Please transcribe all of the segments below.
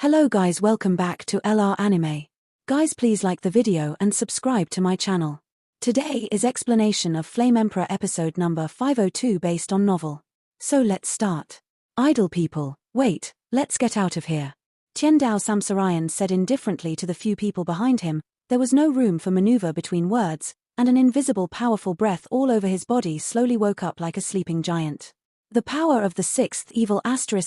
Hello guys, welcome back to LR Anime. Guys, please like the video and subscribe to my channel. Today is explanation of Flame Emperor episode number 502 based on novel. So let's start. Idle people, wait, let's get out of here. Tiandao Samsarayan said indifferently to the few people behind him. There was no room for maneuver between words, and an invisible powerful breath all over his body slowly woke up like a sleeping giant. The power of the sixth evil outside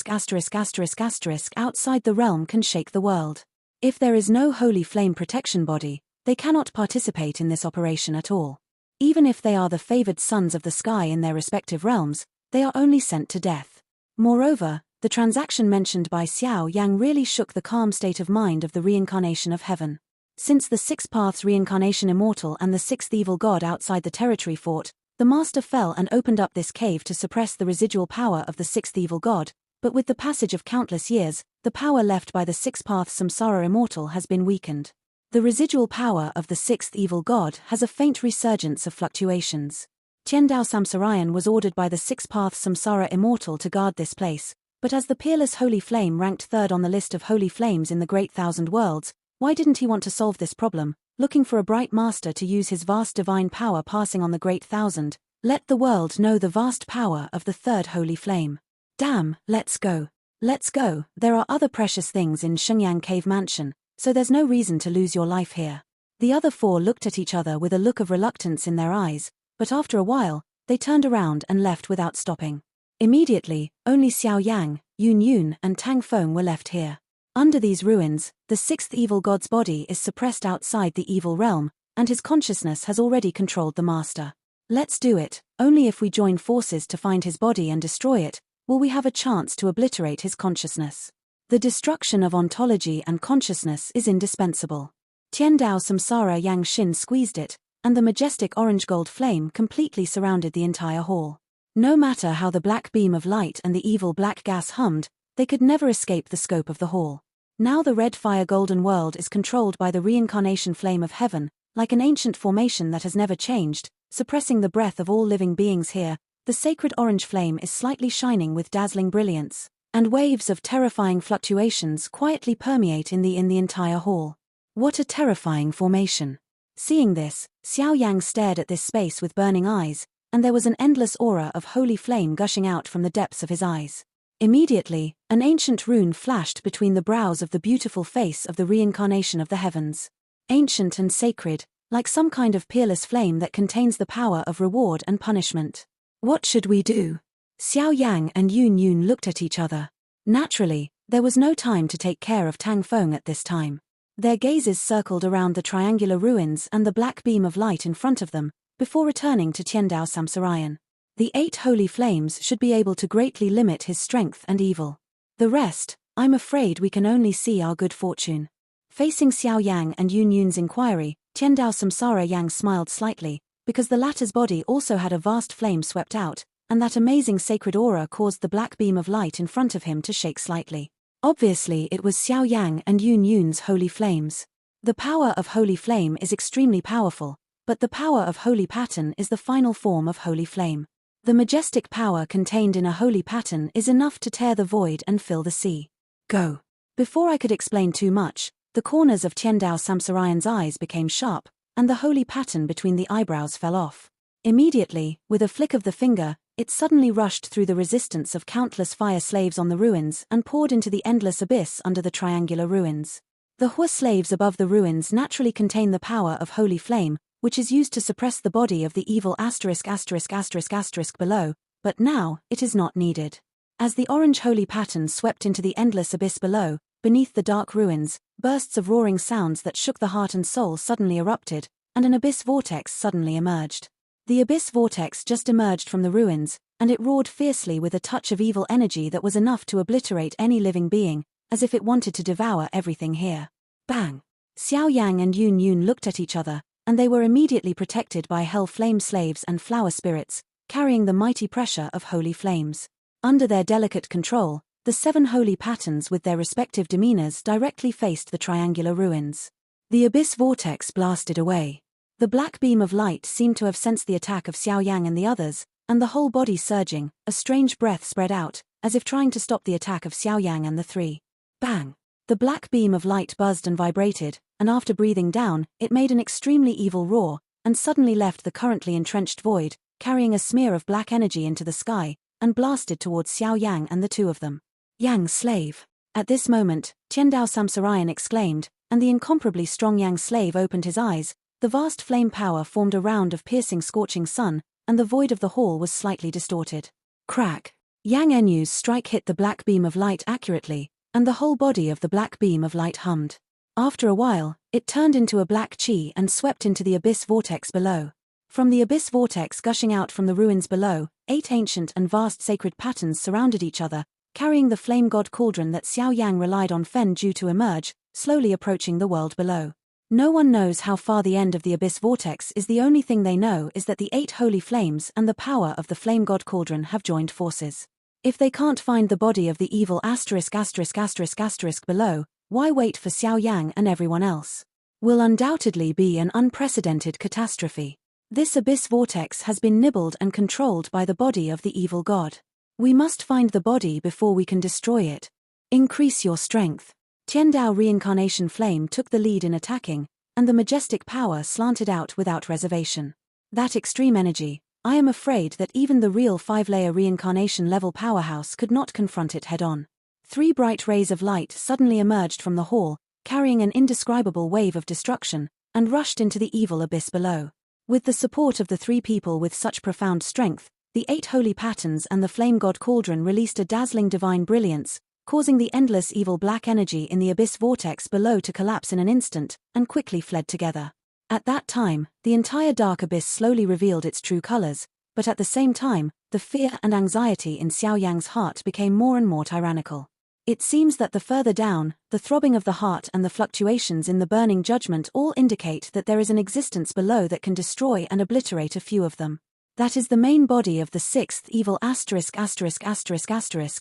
the realm can shake the world. If there is no holy flame protection body, they cannot participate in this operation at all. Even if they are the favored sons of the sky in their respective realms, they are only sent to death. Moreover, the transaction mentioned by Xiao Yan really shook the calm state of mind of the reincarnation of heaven. Since the six paths reincarnation immortal and the sixth evil god outside the territory fought, the master fell and opened up this cave to suppress the residual power of the sixth evil god, but with the passage of countless years, the power left by the six paths samsara immortal has been weakened. The residual power of the sixth evil god has a faint resurgence of fluctuations. Tiandao Samsarayan was ordered by the six paths samsara immortal to guard this place, but as the peerless holy flame ranked third on the list of holy flames in the Great Thousand Worlds, why didn't he want to solve this problem? Looking for a bright master to use his vast divine power passing on the Great Thousand, let the world know the vast power of the third holy flame. Damn, let's go. Let's go. There are other precious things in Shenyang Cave Mansion, so there's no reason to lose your life here. The other four looked at each other with a look of reluctance in their eyes, but after a while, they turned around and left without stopping. Immediately, only Xiao Yang, Yun Yun and Tang Feng were left here. Under these ruins, the sixth evil god's body is suppressed outside the evil realm, and his consciousness has already controlled the master. Let's do it. Only if we join forces to find his body and destroy it, will we have a chance to obliterate his consciousness. The destruction of ontology and consciousness is indispensable. Tiandao Samsara Yang Shin squeezed it, and the majestic orange-gold flame completely surrounded the entire hall. No matter how the black beam of light and the evil black gas hummed, they could never escape the scope of the hall. Now the red fire golden world is controlled by the reincarnation flame of heaven, like an ancient formation that has never changed, suppressing the breath of all living beings here. The sacred orange flame is slightly shining with dazzling brilliance, and waves of terrifying fluctuations quietly permeate in the entire hall. What a terrifying formation. Seeing this, Xiao Yang stared at this space with burning eyes, and there was an endless aura of holy flame gushing out from the depths of his eyes. Immediately, an ancient rune flashed between the brows of the beautiful face of the reincarnation of the heavens. Ancient and sacred, like some kind of peerless flame that contains the power of reward and punishment. What should we do? Xiao Yang and Yun Yun looked at each other. Naturally, there was no time to take care of Tang Feng at this time. Their gazes circled around the triangular ruins and the black beam of light in front of them, before returning to Tiandao Samsarayan. The 8 holy flames should be able to greatly limit his strength and evil. The rest, I'm afraid we can only see our good fortune. Facing Xiao Yang and Yun Yun's inquiry, Tiandao Samsara Yang smiled slightly, because the latter's body also had a vast flame swept out, and that amazing sacred aura caused the black beam of light in front of him to shake slightly. Obviously it was Xiao Yang and Yun Yun's holy flames. The power of holy flame is extremely powerful, but the power of holy pattern is the final form of holy flame. The majestic power contained in a holy pattern is enough to tear the void and fill the sea. Go. Before I could explain too much, the corners of Tiandao Samsarayan's eyes became sharp, and the holy pattern between the eyebrows fell off. Immediately, with a flick of the finger, it suddenly rushed through the resistance of countless fire slaves on the ruins and poured into the endless abyss under the triangular ruins. The Hua slaves above the ruins naturally contain the power of holy flame, which is used to suppress the body of the evil below, but now, it is not needed. As the orange holy pattern swept into the endless abyss below, beneath the dark ruins, bursts of roaring sounds that shook the heart and soul suddenly erupted, and an abyss vortex suddenly emerged. The abyss vortex just emerged from the ruins, and it roared fiercely with a touch of evil energy that was enough to obliterate any living being, as if it wanted to devour everything here. Bang! Xiao Yang and Yun Yun looked at each other, and they were immediately protected by hell flame slaves and flower spirits, carrying the mighty pressure of holy flames. Under their delicate control, the 7 holy patterns with their respective demeanors directly faced the triangular ruins. The abyss vortex blasted away. The black beam of light seemed to have sensed the attack of Xiao Yang and the others, and the whole body surging, a strange breath spread out, as if trying to stop the attack of Xiao Yang and the 3. Bang! The black beam of light buzzed and vibrated, and after breathing down, it made an extremely evil roar, and suddenly left the currently entrenched void, carrying a smear of black energy into the sky, and blasted towards Xiao Yang and the two of them. Yang slave. At this moment, Tiandao Samsarayan exclaimed, and the incomparably strong Yang slave opened his eyes. The vast flame power formed a round of piercing scorching sun, and the void of the hall was slightly distorted. Crack. Yang Enyu's strike hit the black beam of light accurately, and the whole body of the black beam of light hummed. After a while, it turned into a black chi and swept into the abyss vortex below. From the abyss vortex gushing out from the ruins below, 8 ancient and vast sacred patterns surrounded each other, carrying the flame god cauldron that Xiao Yang relied on Fen Ju to emerge, slowly approaching the world below. No one knows how far the end of the abyss vortex is. The only thing they know is that the 8 holy flames and the power of the flame god cauldron have joined forces. If they can't find the body of the evil ***** below, why wait for Xiao Yang and everyone else? Will undoubtedly be an unprecedented catastrophe. This abyss vortex has been nibbled and controlled by the body of the evil god. We must find the body before we can destroy it. Increase your strength. Tiandao reincarnation flame took the lead in attacking, and the majestic power slanted out without reservation. That extreme energy, I am afraid that even the real 5-layer reincarnation level powerhouse could not confront it head-on. 3 bright rays of light suddenly emerged from the hall, carrying an indescribable wave of destruction, and rushed into the evil abyss below. With the support of the 3 people with such profound strength, the 8 holy patterns and the flame god cauldron released a dazzling divine brilliance, causing the endless evil black energy in the abyss vortex below to collapse in an instant, and quickly fled together. At that time, the entire dark abyss slowly revealed its true colors, but at the same time, the fear and anxiety in Xiao Yang's heart became more and more tyrannical. It seems that the further down, the throbbing of the heart and the fluctuations in the burning judgment all indicate that there is an existence below that can destroy and obliterate a few of them. That is the main body of the 6th evil *****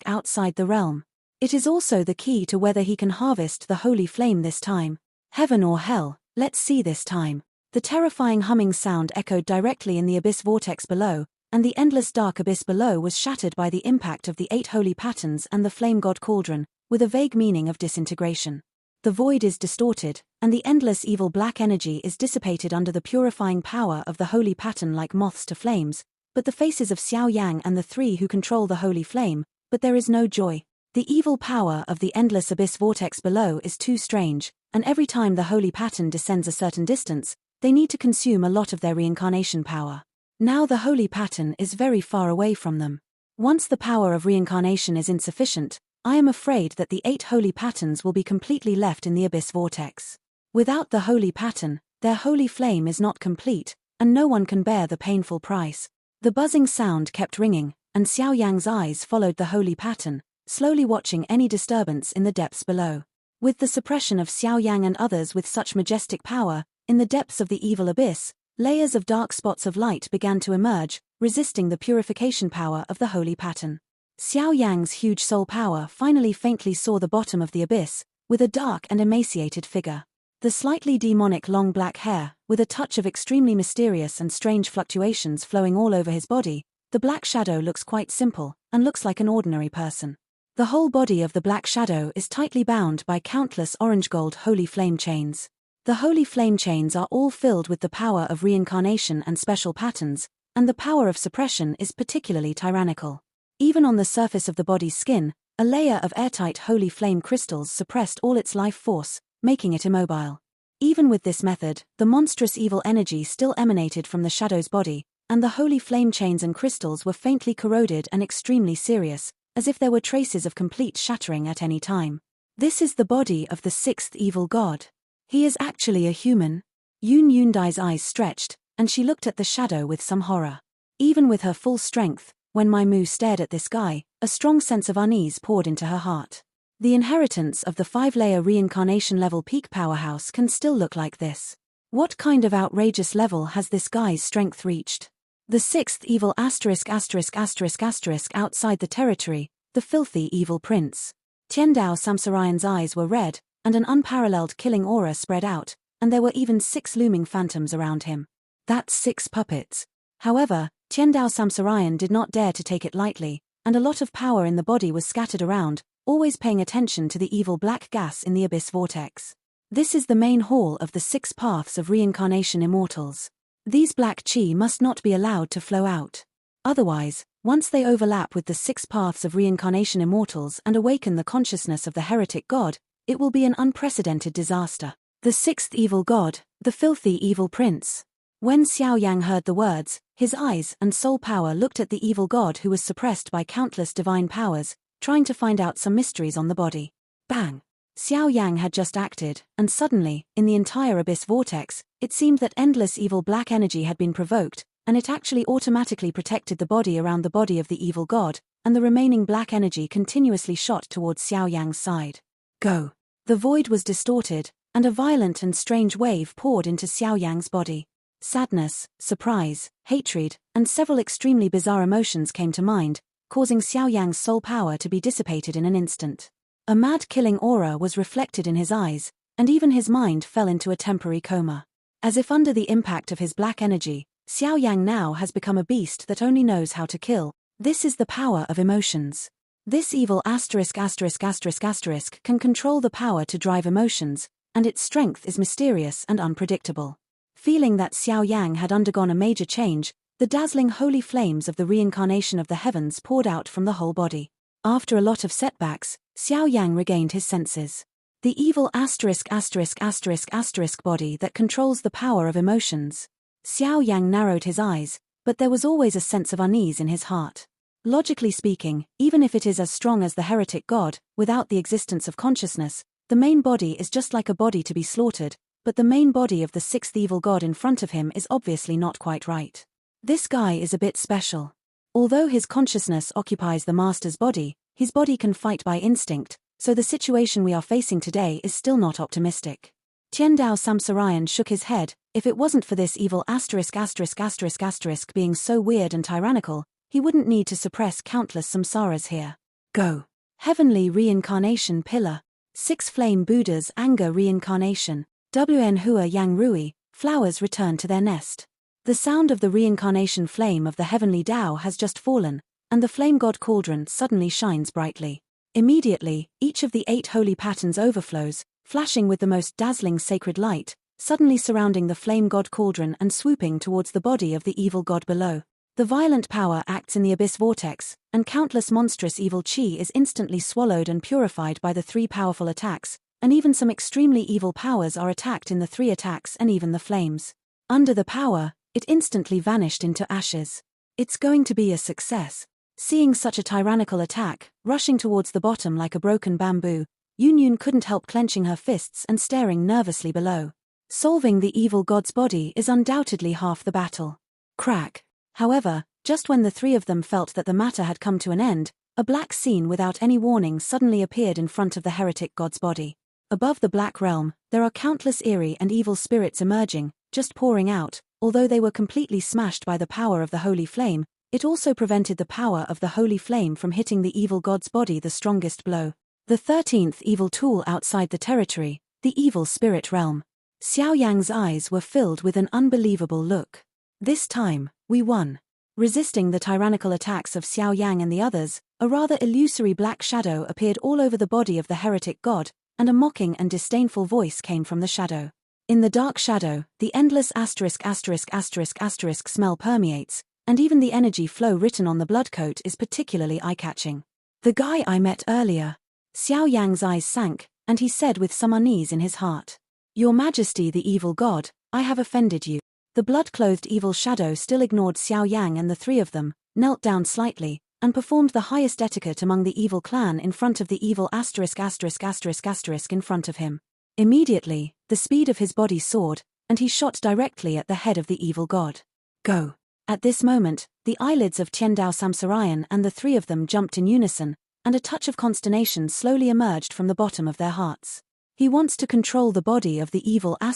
outside the realm. It is also the key to whether he can harvest the holy flame this time. Heaven or hell, let's see this time. The terrifying humming sound echoed directly in the abyss vortex below, and the endless dark abyss below was shattered by the impact of the 8 holy patterns and the flame god cauldron, with a vague meaning of disintegration. The void is distorted, and the endless evil black energy is dissipated under the purifying power of the holy pattern like moths to flames, but the faces of Xiao Yang and the 3 who control the holy flame, but there is no joy. The evil power of the endless abyss vortex below is too strange, and every time the holy pattern descends a certain distance, they need to consume a lot of their reincarnation power. Now the holy pattern is very far away from them. Once the power of reincarnation is insufficient, I am afraid that the 8 holy patterns will be completely left in the abyss vortex. Without the holy pattern, their holy flame is not complete, and no one can bear the painful price. The buzzing sound kept ringing, and Xiao Yang's eyes followed the holy pattern, slowly watching any disturbance in the depths below. With the suppression of Xiao Yang and others with such majestic power, in the depths of the evil abyss, layers of dark spots of light began to emerge, resisting the purification power of the holy pattern. Xiao Yang's huge soul power finally faintly saw the bottom of the abyss, with a dark and emaciated figure. The slightly demonic long black hair, with a touch of extremely mysterious and strange fluctuations flowing all over his body, the black shadow looks quite simple, and looks like an ordinary person. The whole body of the black shadow is tightly bound by countless orange-gold holy flame chains. The holy flame chains are all filled with the power of reincarnation and special patterns, and the power of suppression is particularly tyrannical. Even on the surface of the body's skin, a layer of airtight holy flame crystals suppressed all its life force, making it immobile. Even with this method, the monstrous evil energy still emanated from the shadow's body, and the holy flame chains and crystals were faintly corroded and extremely serious, as if there were traces of complete shattering at any time. This is the body of the 6th evil god. He is actually a human. Yun Yundai's eyes stretched, and she looked at the shadow with some horror. Even with her full strength, when Mai Mu stared at this guy, a strong sense of unease poured into her heart. The inheritance of the 5-layer reincarnation level peak powerhouse can still look like this. What kind of outrageous level has this guy's strength reached? The 6th evil ***** outside the territory, the filthy evil prince. Tiandao Samsarayan's eyes were red, and an unparalleled killing aura spread out, and there were even 6 looming phantoms around him. That's 6 puppets. However, Tiandao Samsarayan did not dare to take it lightly, and a lot of power in the body was scattered around, always paying attention to the evil black gas in the abyss vortex. This is the main hall of the 6 paths of reincarnation immortals. These black chi must not be allowed to flow out. Otherwise, once they overlap with the 6 paths of reincarnation immortals and awaken the consciousness of the heretic god, it will be an unprecedented disaster. The 6th evil god, the filthy evil prince. When Xiao Yang heard the words, his eyes and soul power looked at the evil god who was suppressed by countless divine powers, trying to find out some mysteries on the body. Bang! Xiao Yang had just acted, and suddenly, in the entire abyss vortex, it seemed that endless evil black energy had been provoked, and it actually automatically protected the body around the body of the evil god, and the remaining black energy continuously shot towards Xiao Yang's side. Go! The void was distorted, and a violent and strange wave poured into Xiao Yang's body. Sadness, surprise, hatred, and several extremely bizarre emotions came to mind, causing Xiao Yang's soul power to be dissipated in an instant. A mad-killing aura was reflected in his eyes, and even his mind fell into a temporary coma. As if under the impact of his black energy, Xiao Yang now has become a beast that only knows how to kill. This is the power of emotions. This evil **** can control the power to drive emotions, and its strength is mysterious and unpredictable. Feeling that Xiao Yang had undergone a major change, the dazzling holy flames of the reincarnation of the heavens poured out from the whole body. After a lot of setbacks, Xiao Yang regained his senses. The evil **** body that controls the power of emotions. Xiao Yang narrowed his eyes, but there was always a sense of unease in his heart. Logically speaking, even if it is as strong as the heretic god, without the existence of consciousness, the main body is just like a body to be slaughtered, but the main body of the 6th evil god in front of him is obviously not quite right. This guy is a bit special. Although his consciousness occupies the master's body, his body can fight by instinct, so the situation we are facing today is still not optimistic. Tiandao Samsarayan shook his head. If it wasn't for this evil **** being so weird and tyrannical, he wouldn't need to suppress countless samsaras here. Go! Heavenly Reincarnation Pillar. 6 Flame Buddhas Anger Reincarnation. Wn Hua Yang Rui, flowers return to their nest. The sound of the reincarnation flame of the heavenly Tao has just fallen, and the flame god cauldron suddenly shines brightly. Immediately, each of the 8 holy patterns overflows, flashing with the most dazzling sacred light, suddenly surrounding the flame god cauldron and swooping towards the body of the evil god below. The violent power acts in the abyss vortex, and countless monstrous evil chi is instantly swallowed and purified by the 3 powerful attacks, and even some extremely evil powers are attacked in the 3 attacks and even the flames. Under the power, it instantly vanished into ashes. It's going to be a success. Seeing such a tyrannical attack, rushing towards the bottom like a broken bamboo, Yun couldn't help clenching her fists and staring nervously below. Solving the evil god's body is undoubtedly half the battle. Crack. However, just when the 3 of them felt that the matter had come to an end, a black scene without any warning suddenly appeared in front of the heretic god's body. Above the black realm, there are countless eerie and evil spirits emerging, just pouring out. Although they were completely smashed by the power of the holy flame, it also prevented the power of the holy flame from hitting the evil god's body the strongest blow. The 13th evil tool outside the territory, the evil spirit realm. Xiao Yang's eyes were filled with an unbelievable look. This time, we won. Resisting the tyrannical attacks of Xiao Yang and the others, a rather illusory black shadow appeared all over the body of the heretic god, and a mocking and disdainful voice came from the shadow. In the dark shadow, the endless **** smell permeates, and even the energy flow written on the blood coat is particularly eye-catching. The guy I met earlier. Xiao Yang's eyes sank, and he said with some unease in his heart. Your Majesty the evil god, I have offended you. The blood-clothed evil shadow still ignored Xiao Yang and the 3 of them, knelt down slightly, and performed the highest etiquette among the evil clan in front of the evil **** in front of him. Immediately, the speed of his body soared, and he shot directly at the head of the evil god. Go! At this moment, the eyelids of Tiandao Samsarayan and the 3 of them jumped in unison, and a touch of consternation slowly emerged from the bottom of their hearts. He wants to control the body of the evil **** and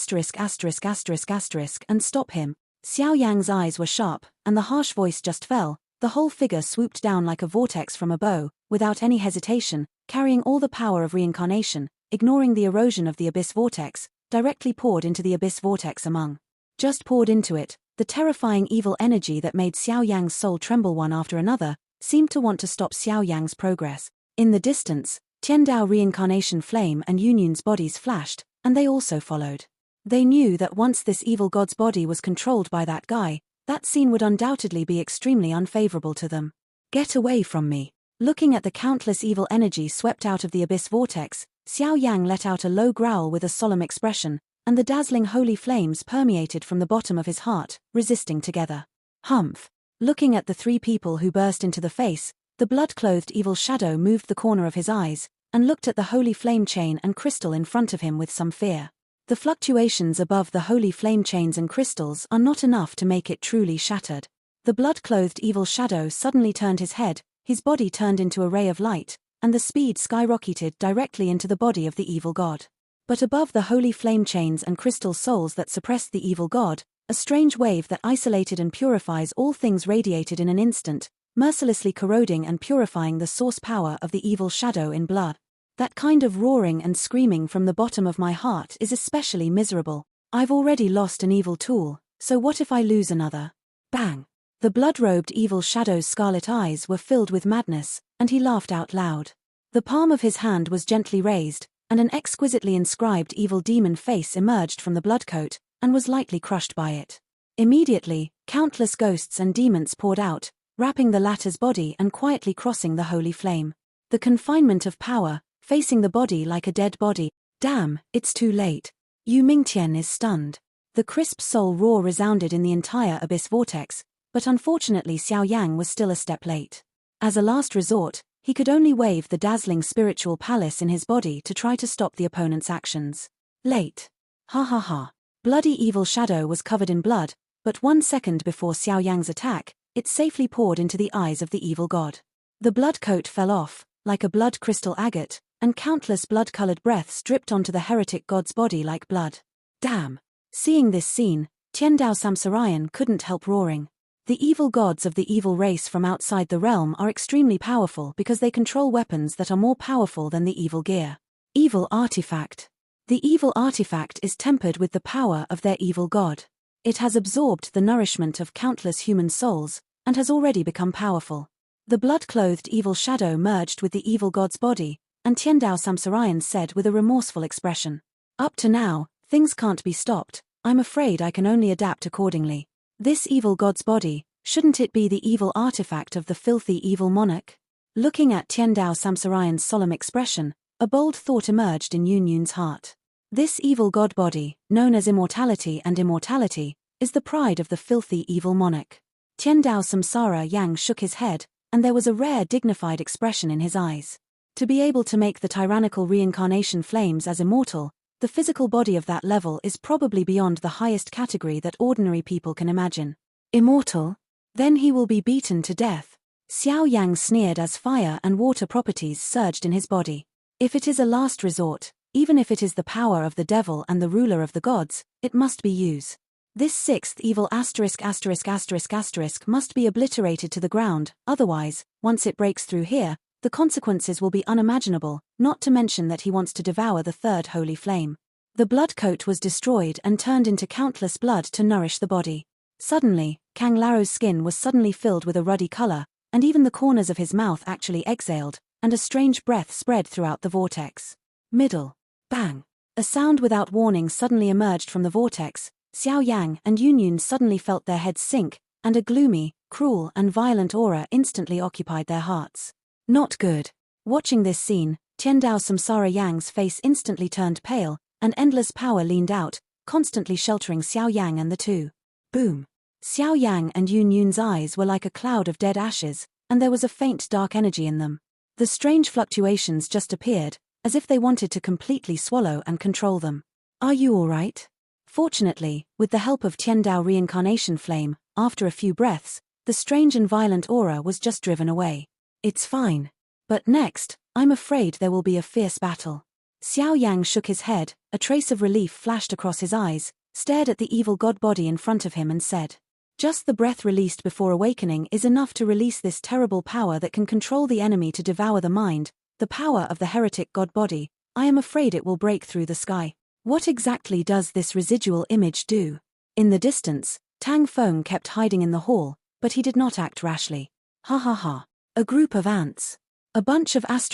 stop him. Xiao Yang's eyes were sharp, and the harsh voice just fell. The whole figure swooped down like a vortex from a bow, without any hesitation, carrying all the power of reincarnation, ignoring the erosion of the abyss vortex, directly poured into the abyss vortex among. Just poured into it, the terrifying evil energy that made Xiao Yang's soul tremble one after another, seemed to want to stop Xiao Yang's progress. In the distance, Tiandao reincarnation flame and Yunyun's bodies flashed, and they also followed. They knew that once this evil god's body was controlled by that guy, that scene would undoubtedly be extremely unfavorable to them. Get away from me. Looking at the countless evil energy swept out of the abyss vortex, Xiao Yang let out a low growl with a solemn expression, and the dazzling holy flames permeated from the bottom of his heart, resisting together. Humph. Looking at the three people who burst into the face, the blood-clothed evil shadow moved the corner of his eyes, and looked at the holy flame chain and crystal in front of him with some fear. The fluctuations above the holy flame chains and crystals are not enough to make it truly shattered. The blood-clothed evil shadow suddenly turned his head, his body turned into a ray of light, and the speed skyrocketed directly into the body of the evil god. But above the holy flame chains and crystal souls that suppressed the evil god, a strange wave that isolated and purifies all things radiated in an instant, mercilessly corroding and purifying the source power of the evil shadow in blood. That kind of roaring and screaming from the bottom of my heart is especially miserable. I've already lost an evil tool, so what if I lose another? Bang! The blood-robed evil shadow's scarlet eyes were filled with madness, and he laughed out loud. The palm of his hand was gently raised, and an exquisitely inscribed evil demon face emerged from the bloodcoat, and was lightly crushed by it. Immediately, countless ghosts and demons poured out, wrapping the latter's body and quietly crossing the holy flame. The confinement of power, facing the body like a dead body. Damn, it's too late. Yu Mingtian is stunned. The crisp soul roar resounded in the entire abyss vortex, but unfortunately Xiao Yang was still a step late. As a last resort, he could only wave the dazzling spiritual palace in his body to try to stop the opponent's actions. Late. Ha ha ha. Bloody evil shadow was covered in blood, but 1 second before Xiao Yang's attack, it safely poured into the eyes of the evil god. The blood coat fell off, like a blood crystal agate, and countless blood-colored breaths dripped onto the heretic god's body like blood. Damn. Seeing this scene, Tiandao Samsarayan couldn't help roaring. The evil gods of the evil race from outside the realm are extremely powerful because they control weapons that are more powerful than the evil gear. Evil artifact. The evil artifact is tempered with the power of their evil god. It has absorbed the nourishment of countless human souls, and has already become powerful. The blood-clothed evil shadow merged with the evil god's body, and Tiandao Samsarayan said with a remorseful expression. Up to now, things can't be stopped. I'm afraid I can only adapt accordingly. This evil god's body, shouldn't it be the evil artifact of the filthy evil monarch? Looking at Tiandao Samsarayan's solemn expression, a bold thought emerged in Yunyun's heart. This evil god body, known as immortality and immortality, is the pride of the filthy evil monarch. Tiandao Samsara Yang shook his head, and there was a rare dignified expression in his eyes. To be able to make the tyrannical reincarnation flames as immortal, the physical body of that level is probably beyond the highest category that ordinary people can imagine. Immortal? Then he will be beaten to death. Xiao Yang sneered as fire and water properties surged in his body. If it is a last resort, even if it is the power of the devil and the ruler of the gods, it must be used. This sixth evil ***** must be obliterated to the ground, otherwise, once it breaks through here, the consequences will be unimaginable, not to mention that he wants to devour the third holy flame. The blood coat was destroyed and turned into countless blood to nourish the body. Suddenly, Kang Laro's skin was suddenly filled with a ruddy color, and even the corners of his mouth actually exhaled, and a strange breath spread throughout the vortex. Middle. Bang. A sound without warning suddenly emerged from the vortex. Xiao Yang and Yunyun suddenly felt their heads sink, and a gloomy, cruel and violent aura instantly occupied their hearts. Not good. Watching this scene, Tiandao Samsara Yang's face instantly turned pale, and endless power leaned out, constantly sheltering Xiao Yang and the two. Boom. Xiao Yang and Yunyun's eyes were like a cloud of dead ashes, and there was a faint dark energy in them. The strange fluctuations just appeared, as if they wanted to completely swallow and control them. Are you all right? Fortunately, with the help of Tiandao reincarnation flame, after a few breaths, the strange and violent aura was just driven away. It's fine. But next, I'm afraid there will be a fierce battle. Xiao Yang shook his head, a trace of relief flashed across his eyes, stared at the evil god body in front of him and said, "Just the breath released before awakening is enough to release this terrible power that can control the enemy to devour the mind, the power of the heretic god body. I am afraid it will break through the sky." What exactly does this residual image do? In the distance, Tang Feng kept hiding in the hall, but he did not act rashly. Ha ha ha. A group of ants. A bunch of ***** ants.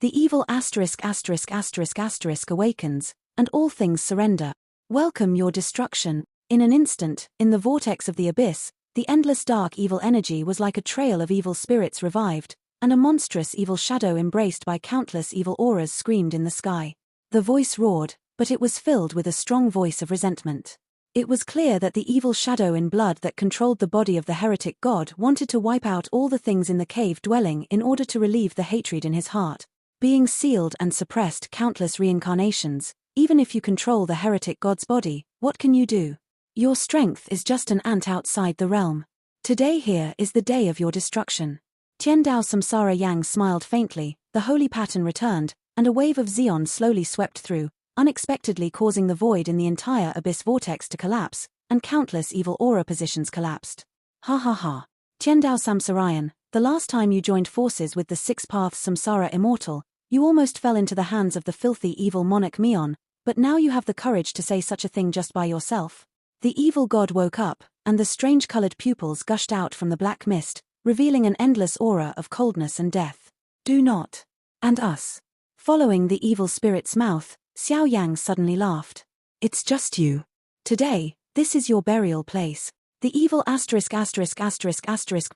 The evil **** awakens, and all things surrender. Welcome your destruction. In an instant, in the vortex of the abyss, the endless dark evil energy was like a trail of evil spirits revived, and a monstrous evil shadow embraced by countless evil auras screamed in the sky. The voice roared, but it was filled with a strong voice of resentment. It was clear that the evil shadow in blood that controlled the body of the heretic god wanted to wipe out all the things in the cave dwelling in order to relieve the hatred in his heart. Being sealed and suppressed countless reincarnations, even if you control the heretic god's body, what can you do? Your strength is just an ant outside the realm. Today here is the day of your destruction. Tiandao Samsara Yang smiled faintly, the holy pattern returned, and a wave of Xeon slowly swept through, unexpectedly causing the void in the entire abyss vortex to collapse, and countless evil aura positions collapsed. Ha ha ha. Tiandao Samsarayan, the last time you joined forces with the Six Paths Samsara Immortal, you almost fell into the hands of the filthy evil monarch Mion, but now you have the courage to say such a thing just by yourself. The evil god woke up, and the strange-colored pupils gushed out from the black mist, revealing an endless aura of coldness and death. Do not. And us. Following the evil spirit's mouth, Xiao Yang suddenly laughed. It's just you. Today, this is your burial place. The evil ****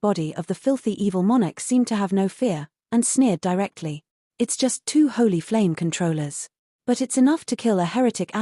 body of the filthy evil monarch seemed to have no fear, and sneered directly. It's just two holy flame controllers. But it's enough to kill a heretic ****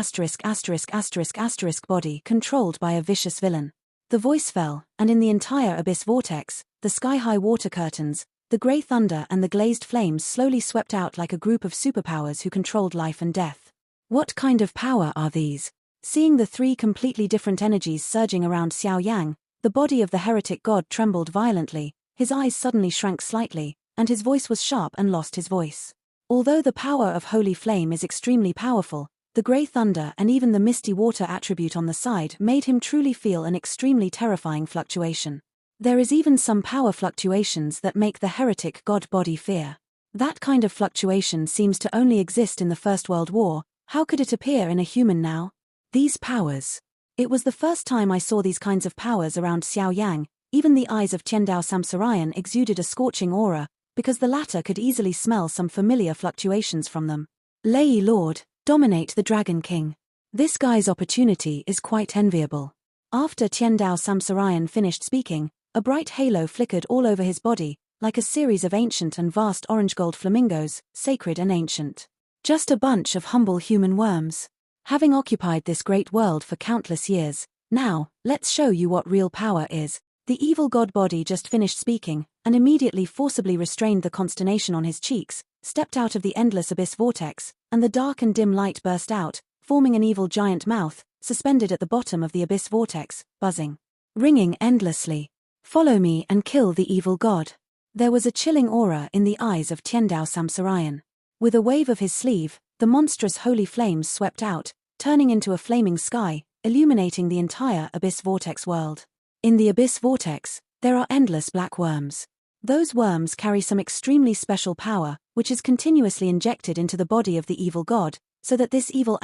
body controlled by a vicious villain. The voice fell, and in the entire abyss vortex, the sky-high water curtains, the grey thunder and the glazed flames slowly swept out like a group of superpowers who controlled life and death. What kind of power are these? Seeing the three completely different energies surging around Xiao Yang, the body of the heretic god trembled violently, his eyes suddenly shrank slightly, and his voice was sharp and lost his voice. Although the power of holy flame is extremely powerful, the grey thunder and even the misty water attribute on the side made him truly feel an extremely terrifying fluctuation. There is even some power fluctuations that make the heretic god body fear. That kind of fluctuation seems to only exist in the First World War. How could it appear in a human now? These powers. It was the first time I saw these kinds of powers around Xiao Yang. Even the eyes of Tiandao Samsarayan exuded a scorching aura, because the latter could easily smell some familiar fluctuations from them. Lei Lord, dominate the Dragon King. This guy's opportunity is quite enviable. After Tiandao Samsarayan finished speaking, a bright halo flickered all over his body, like a series of ancient and vast orange-gold flamingos, sacred and ancient. Just a bunch of humble human worms. Having occupied this great world for countless years, now, let's show you what real power is. The evil god body just finished speaking, and immediately forcibly restrained the consternation on his cheeks, stepped out of the endless abyss vortex, and the dark and dim light burst out, forming an evil giant mouth, suspended at the bottom of the abyss vortex, buzzing. Ringing endlessly. Follow me and kill the evil god. There was a chilling aura in the eyes of Tiandao Samsarayan. With a wave of his sleeve, the monstrous holy flames swept out, turning into a flaming sky, illuminating the entire abyss vortex world. In the abyss vortex, there are endless black worms. Those worms carry some extremely special power, which is continuously injected into the body of the evil god, so that this evil ****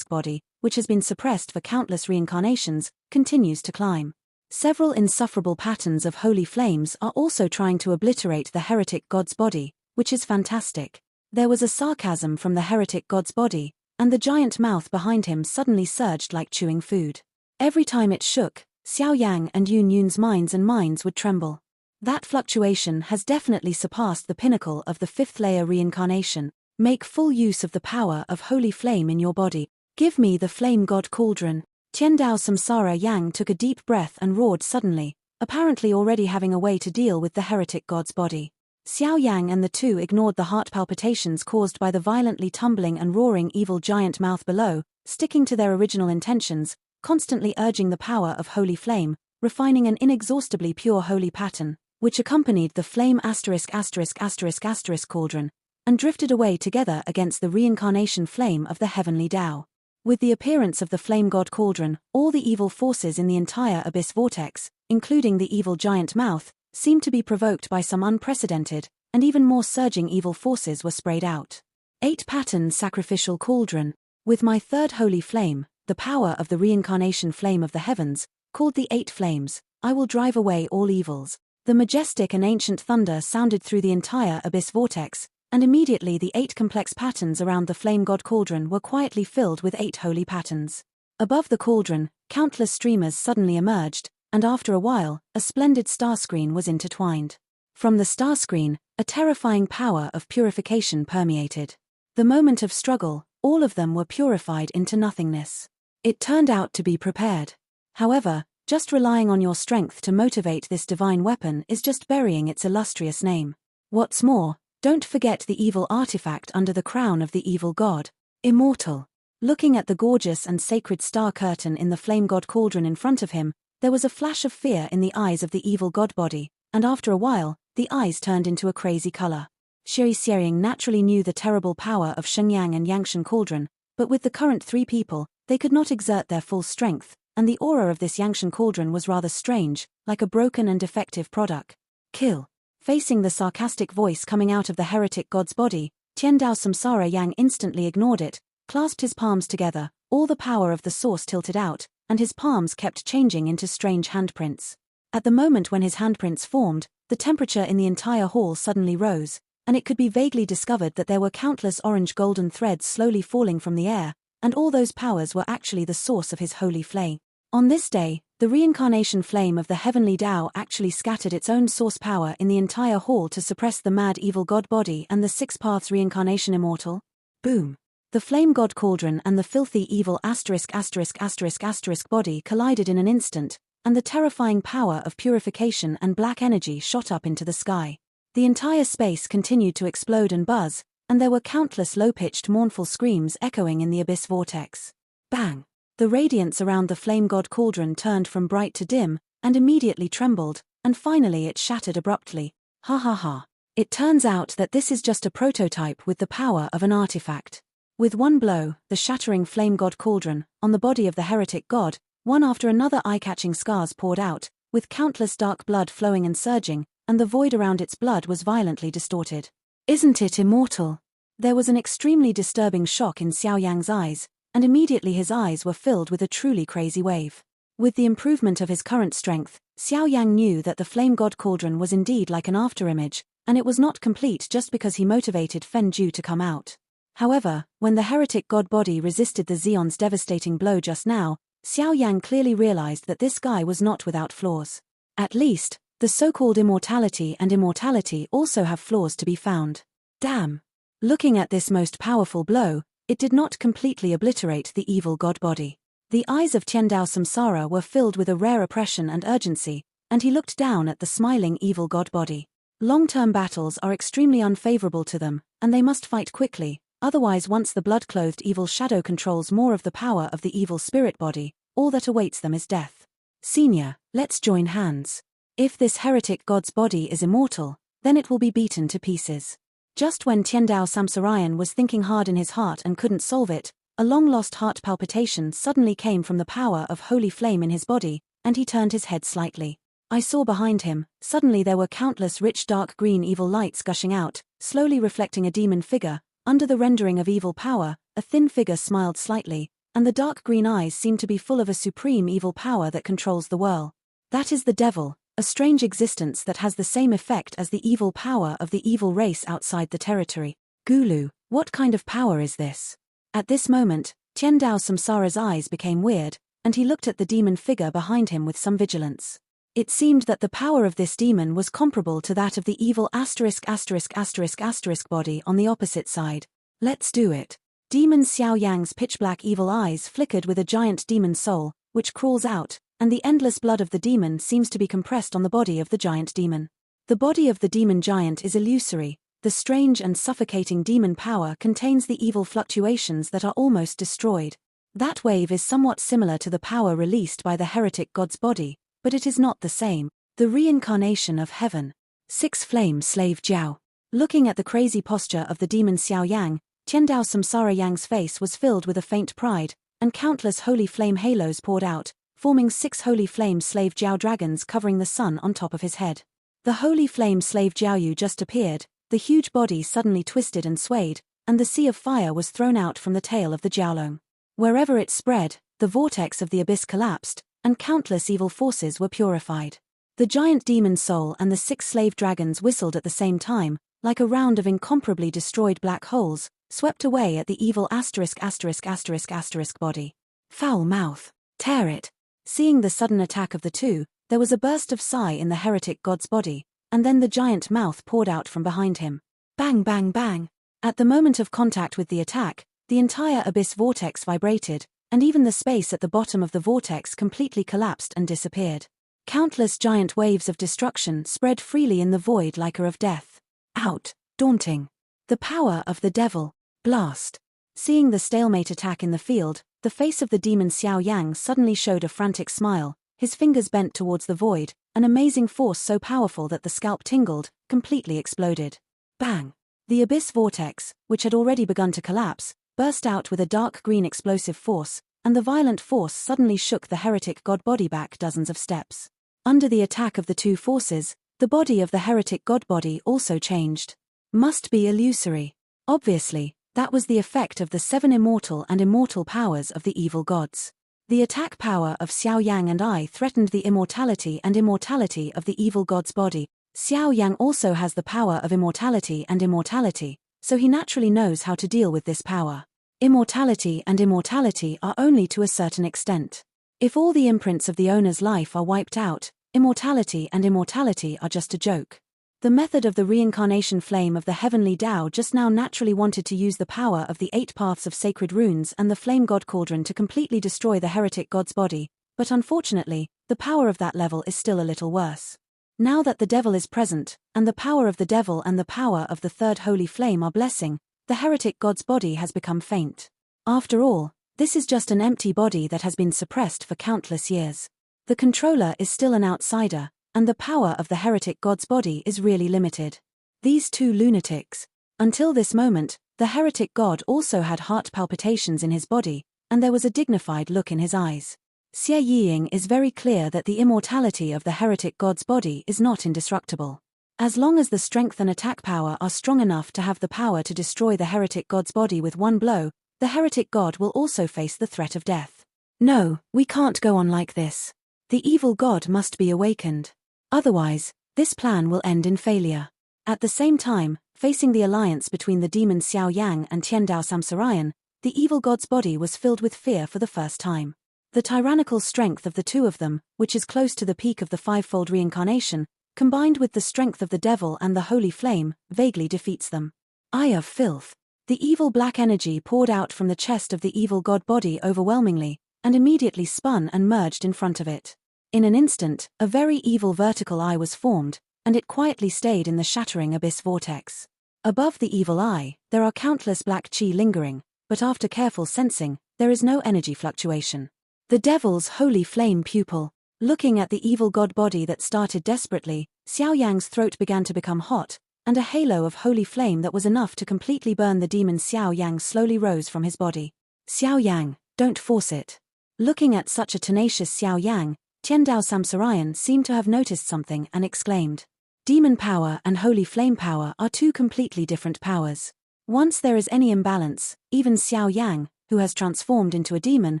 body, which has been suppressed for countless reincarnations, continues to climb. Several insufferable patterns of holy flames are also trying to obliterate the heretic god's body, which is fantastic. There was a sarcasm from the heretic god's body, and the giant mouth behind him suddenly surged like chewing food. Every time it shook, Xiao Yang and Yun Yun's minds would tremble. That fluctuation has definitely surpassed the pinnacle of the fifth layer reincarnation. Make full use of the power of holy flame in your body. Give me the flame god cauldron. Tiandao Samsara Yang took a deep breath and roared suddenly, apparently already having a way to deal with the heretic god's body. Xiao Yang and the two ignored the heart palpitations caused by the violently tumbling and roaring evil giant mouth below, sticking to their original intentions, constantly urging the power of holy flame, refining an inexhaustibly pure holy pattern, which accompanied the flame **** cauldron, and drifted away together against the reincarnation flame of the heavenly Tao. With the appearance of the flame god cauldron, all the evil forces in the entire abyss vortex, including the evil giant mouth, seemed to be provoked by some unprecedented, and even more surging evil forces were sprayed out. 8-pattern sacrificial cauldron. With my third holy flame, the power of the reincarnation flame of the heavens, called the 8 flames, I will drive away all evils. The majestic and ancient thunder sounded through the entire abyss vortex, and immediately the 8 complex patterns around the flame god cauldron were quietly filled with 8 holy patterns. Above the cauldron, countless streamers suddenly emerged, and after a while, a splendid star screen was intertwined. From the star screen, a terrifying power of purification permeated. The moment of struggle, all of them were purified into nothingness. It turned out to be prepared. However, just relying on your strength to motivate this divine weapon is just burying its illustrious name. What's more, don't forget the evil artifact under the crown of the evil god, immortal. Looking at the gorgeous and sacred star curtain in the flame god cauldron in front of him, there was a flash of fear in the eyes of the evil god body, and after a while, the eyes turned into a crazy color. Shi Xiang naturally knew the terrible power of Shenyang and Yangshan cauldron, but with the current 3 people, they could not exert their full strength, and the aura of this Yangshan cauldron was rather strange, like a broken and defective product. Kill. Facing the sarcastic voice coming out of the heretic god's body, Tiandao Samsara Yang instantly ignored it, clasped his palms together, all the power of the source tilted out, and his palms kept changing into strange handprints. At the moment when his handprints formed, the temperature in the entire hall suddenly rose, and it could be vaguely discovered that there were countless orange golden threads slowly falling from the air, and all those powers were actually the source of his holy flame. On this day, the reincarnation flame of the heavenly Tao actually scattered its own source power in the entire hall to suppress the mad evil god body and the 6 paths reincarnation immortal. Boom. The flame god cauldron and the filthy evil ***** body collided in an instant, and the terrifying power of purification and black energy shot up into the sky. The entire space continued to explode and buzz, and there were countless low-pitched mournful screams echoing in the abyss vortex. Bang! The radiance around the flame god cauldron turned from bright to dim, and immediately trembled, and finally it shattered abruptly. Ha ha ha. It turns out that this is just a prototype with the power of an artifact. With one blow, the shattering flame god cauldron, on the body of the heretic god, one after another eye-catching scars poured out, with countless dark blood flowing and surging, and the void around its blood was violently distorted. Isn't it immortal? There was an extremely disturbing shock in Xiao Yang's eyes, and immediately his eyes were filled with a truly crazy wave. With the improvement of his current strength, Xiao Yang knew that the flame god cauldron was indeed like an afterimage, and it was not complete just because he motivated Fen Ju to come out. However, when the heretic god body resisted the Xeon's devastating blow just now, Xiao Yang clearly realized that this guy was not without flaws. At least, the so-called immortality and immortality also have flaws to be found. Damn! Looking at this most powerful blow, it did not completely obliterate the evil god body. The eyes of Tiandao Samsara were filled with a rare oppression and urgency, and he looked down at the smiling evil god body. Long-term battles are extremely unfavorable to them, and they must fight quickly. Otherwise, once the blood-clothed evil shadow controls more of the power of the evil spirit body, all that awaits them is death. Senior, let's join hands. If this heretic god's body is immortal, then it will be beaten to pieces. Just when Tiandao Samsarayan was thinking hard in his heart and couldn't solve it, a long-lost heart palpitation suddenly came from the power of holy flame in his body, and he turned his head slightly. I saw behind him, suddenly there were countless rich dark green evil lights gushing out, slowly reflecting a demon figure. Under the rendering of evil power, a thin figure smiled slightly, and the dark green eyes seemed to be full of a supreme evil power that controls the world. That is the devil, a strange existence that has the same effect as the evil power of the evil race outside the territory. Gulu, what kind of power is this? At this moment, Tiandao Samsara's eyes became weird, and he looked at the demon figure behind him with some vigilance. It seemed that the power of this demon was comparable to that of the evil ***** body on the opposite side. Let's do it. Demon Xiao Yang's pitch-black evil eyes flickered with a giant demon soul, which crawls out, and the endless blood of the demon seems to be compressed on the body of the giant demon. The body of the demon giant is illusory. The strange and suffocating demon power contains the evil fluctuations that are almost destroyed. That wave is somewhat similar to the power released by the heretic god's body, but it is not the same. The reincarnation of heaven. 6 Flame Slave Jiao. Looking at the crazy posture of the demon Xiao Yang, Tiandao Samsara Yang's face was filled with a faint pride, and countless holy flame halos poured out, forming 6 holy flame slave Jiao dragons covering the sun on top of his head. The holy flame slave Jiaoyu just appeared, the huge body suddenly twisted and swayed, and the sea of fire was thrown out from the tail of the Jiaolong. Wherever it spread, the vortex of the abyss collapsed, and countless evil forces were purified. The giant demon soul and the 6 slave dragons whistled at the same time, like a round of incomparably destroyed black holes, swept away at the evil ***** body. Foul mouth. Tear it. Seeing the sudden attack of the two, there was a burst of sigh in the heretic god's body, and then the giant mouth poured out from behind him. Bang bang bang. At the moment of contact with the attack, the entire abyss vortex vibrated, and even the space at the bottom of the vortex completely collapsed and disappeared. Countless giant waves of destruction spread freely in the void like a of death. Out. Daunting. The power of the devil. Blast. Seeing the stalemate attack in the field, the face of the demon Xiao Yan suddenly showed a frantic smile, his fingers bent towards the void, an amazing force so powerful that the scalp tingled, completely exploded. Bang. The abyss vortex, which had already begun to collapse, burst out with a dark green explosive force, and the violent force suddenly shook the heretic god body back dozens of steps. Under the attack of the two forces, the body of the heretic god body also changed. Must be illusory. Obviously, that was the effect of the 7 immortal and immortal powers of the evil gods. The attack power of Xiao Yang and I threatened the immortality and immortality of the evil god's body. Xiao Yang also has the power of immortality and immortality, so he naturally knows how to deal with this power. Immortality and immortality are only to a certain extent. If all the imprints of the owner's life are wiped out, immortality and immortality are just a joke. The method of the reincarnation flame of the heavenly Tao just now naturally wanted to use the power of the 8 paths of sacred runes and the flame god cauldron to completely destroy the heretic god's body, but unfortunately, the power of that level is still a little worse. Now that the devil is present, and the power of the devil and the power of the 3rd holy flame are blessing, the heretic god's body has become faint. After all, this is just an empty body that has been suppressed for countless years. The controller is still an outsider, and the power of the heretic god's body is really limited. These two lunatics. Until this moment, the heretic god also had heart palpitations in his body, and there was a dignified look in his eyes. Xie Yiying is very clear that the immortality of the heretic god's body is not indestructible. As long as the strength and attack power are strong enough to have the power to destroy the heretic god's body with one blow, the heretic god will also face the threat of death. No, we can't go on like this. The evil god must be awakened. Otherwise, this plan will end in failure. At the same time, facing the alliance between the demon Xiao Yang and Tiandao Samsarayan, the evil god's body was filled with fear for the first time. The tyrannical strength of the two of them, which is close to the peak of the 5-fold reincarnation, combined with the strength of the devil and the holy flame, vaguely defeats them. Eye of filth. The evil black energy poured out from the chest of the evil god body overwhelmingly, and immediately spun and merged in front of it. In an instant, a very evil vertical eye was formed, and it quietly stayed in the shattering abyss vortex. Above the evil eye, there are countless black qi lingering, but after careful sensing, there is no energy fluctuation. The devil's holy flame pupil. Looking at the evil god body that started desperately, Xiao Yang's throat began to become hot, and a halo of holy flame that was enough to completely burn the demon Xiao Yang slowly rose from his body. Xiao Yang, don't force it. Looking at such a tenacious Xiao Yang, Tiandao Samsarayan seemed to have noticed something and exclaimed. Demon power and holy flame power are two completely different powers. Once there is any imbalance, even Xiao Yang, who has transformed into a demon,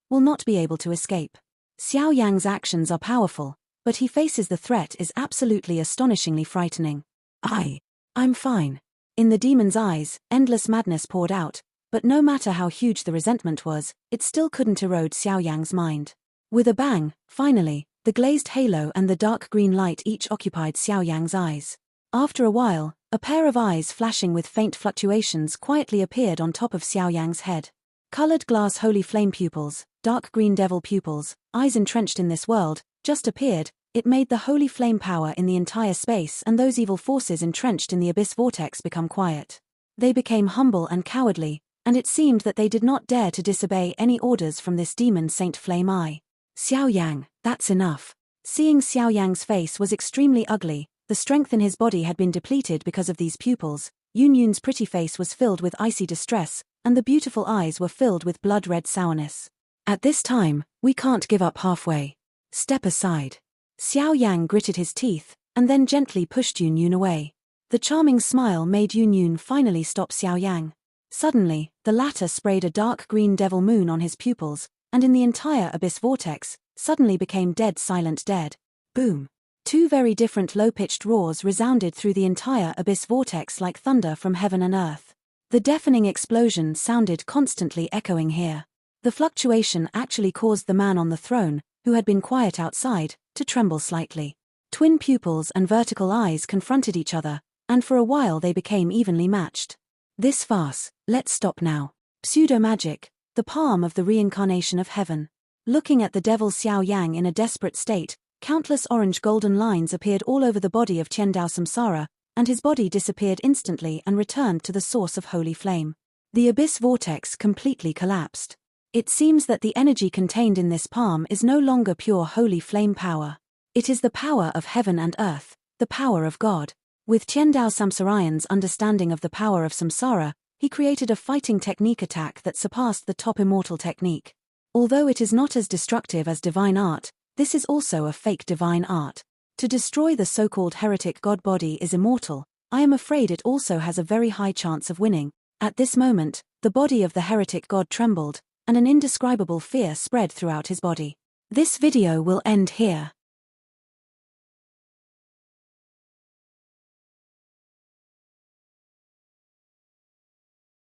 will not be able to escape. Xiao Yang's actions are powerful, but he faces the threat is absolutely astonishingly frightening. I'm fine. In the demon's eyes, endless madness poured out, but no matter how huge the resentment was, it still couldn't erode Xiao Yang's mind. With a bang, finally, the glazed halo and the dark green light each occupied Xiao Yang's eyes. After a while, a pair of eyes flashing with faint fluctuations quietly appeared on top of Xiao Yang's head. Colored glass holy flame pupils, dark green devil pupils, eyes entrenched in this world, just appeared. It made the holy flame power in the entire space and those evil forces entrenched in the abyss vortex become quiet. They became humble and cowardly, and it seemed that they did not dare to disobey any orders from this demon Saint Flame Eye. Xiao Yang, that's enough. Seeing Xiao Yang's face was extremely ugly, the strength in his body had been depleted because of these pupils. Yun Yun's pretty face was filled with icy distress, and the beautiful eyes were filled with blood-red sourness. At this time, we can't give up halfway. Step aside. Xiao Yang gritted his teeth, and then gently pushed Yun Yun away. The charming smile made Yun Yun finally stop Xiao Yang. Suddenly, the latter sprayed a dark green devil moon on his pupils, and in the entire abyss vortex, suddenly became dead silent dead. Boom. Two very different low-pitched roars resounded through the entire abyss vortex like thunder from heaven and earth. The deafening explosion sounded constantly echoing here. The fluctuation actually caused the man on the throne, who had been quiet outside, to tremble slightly. Twin pupils and vertical eyes confronted each other, and for a while they became evenly matched. This farce, let's stop now. Pseudo-magic, the palm of the reincarnation of heaven. Looking at the devil Xiao Yan in a desperate state, countless orange golden lines appeared all over the body of Qian Dao Samsara, and his body disappeared instantly and returned to the source of holy flame. The abyss vortex completely collapsed. It seems that the energy contained in this palm is no longer pure holy flame power. It is the power of heaven and earth, the power of God. With Qian Dao Samsarayan's understanding of the power of samsara, he created a fighting technique attack that surpassed the top immortal technique. Although it is not as destructive as divine art, this is also a fake divine art. To destroy the so-called heretic god body is immortal. I am afraid it also has a very high chance of winning. At this moment, the body of the heretic god trembled, and an indescribable fear spread throughout his body. This video will end here.